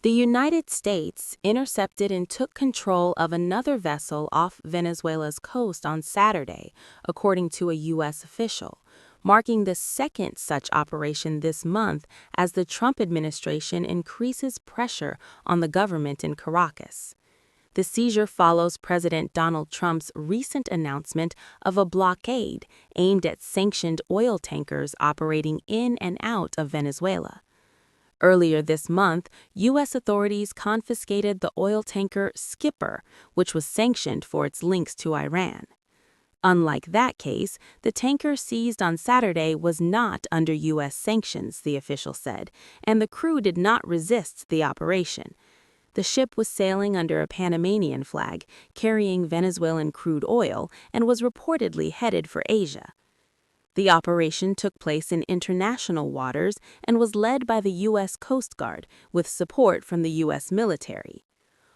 The United States intercepted and took control of another vessel off Venezuela's coast on Saturday, according to a U.S. official, marking the second such operation this month as the Trump administration increases pressure on the government in Caracas. The seizure follows President Donald Trump's recent announcement of a blockade aimed at sanctioned oil tankers operating in and out of Venezuela. Earlier this month, U.S. authorities confiscated the oil tanker Skipper, which was sanctioned for its links to Iran. Unlike that case, the tanker seized on Saturday was not under U.S. sanctions, the official said, and the crew did not resist the operation. The ship was sailing under a Panamanian flag, carrying Venezuelan crude oil, and was reportedly headed for Asia. The operation took place in international waters and was led by the U.S. Coast Guard, with support from the U.S. military.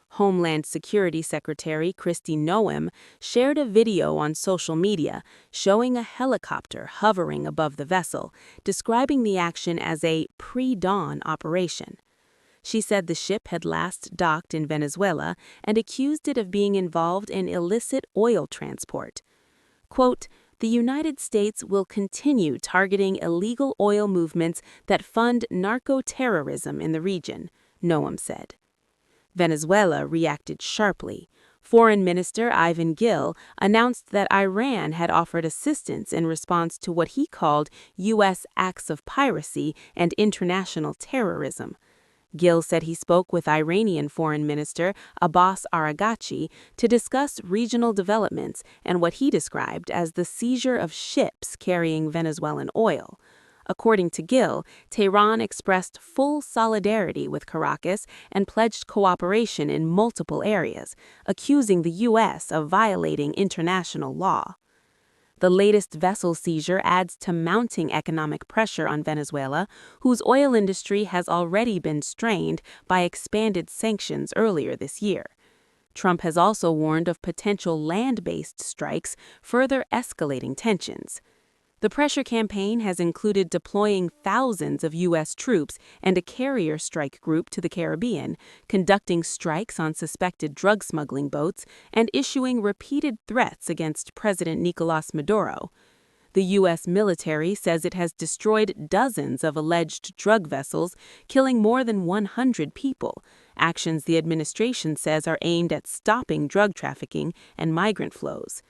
Homeland Security Secretary Kristi Noem shared a video on social media showing a helicopter hovering above the vessel, describing the action as a pre-dawn operation. She said the ship had last docked in Venezuela and accused it of being involved in illicit oil transport. Quote, "The United States will continue targeting illegal oil movements that fund narco-terrorism in the region," Noem said. Venezuela reacted sharply. Foreign Minister Ivan Gil announced that Iran had offered assistance in response to what he called U.S. acts of piracy and international terrorism. Gil said he spoke with Iranian Foreign Minister Abbas Araghchi to discuss regional developments and what he described as the seizure of ships carrying Venezuelan oil. According to Gil, Tehran expressed full solidarity with Caracas and pledged cooperation in multiple areas, accusing the U.S. of violating international law. The latest vessel seizure adds to mounting economic pressure on Venezuela, whose oil industry has already been strained by expanded sanctions earlier this year. Trump has also warned of potential land-based strikes, further escalating tensions. The pressure campaign has included deploying thousands of U.S. troops and a carrier strike group to the Caribbean, conducting strikes on suspected drug smuggling boats, and issuing repeated threats against President Nicolás Maduro. The U.S. military says it has destroyed dozens of alleged drug vessels, killing more than 100 people, actions the administration says are aimed at stopping drug trafficking and migrant flows.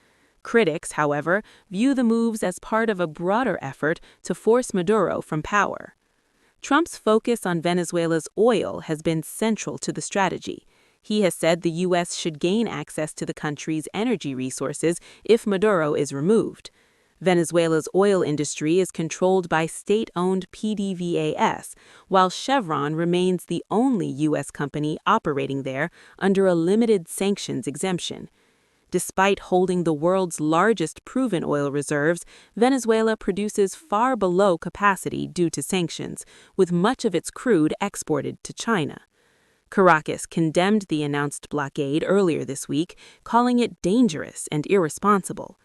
Critics, however, view the moves as part of a broader effort to force Maduro from power. Trump's focus on Venezuela's oil has been central to the strategy. He has said the U.S. should gain access to the country's energy resources if Maduro is removed. Venezuela's oil industry is controlled by state-owned PDVSA, while Chevron remains the only U.S. company operating there under a limited sanctions exemption. Despite holding the world's largest proven oil reserves, Venezuela produces far below capacity due to sanctions, with much of its crude exported to China. Caracas condemned the announced blockade earlier this week, calling it dangerous and irresponsible.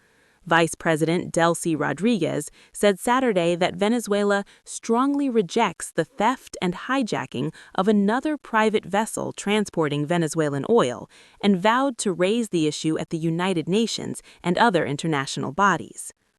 Vice President Delcy Rodriguez said Saturday that Venezuela strongly rejects the theft and hijacking of another private vessel transporting Venezuelan oil and vowed to raise the issue at the United Nations and other international bodies.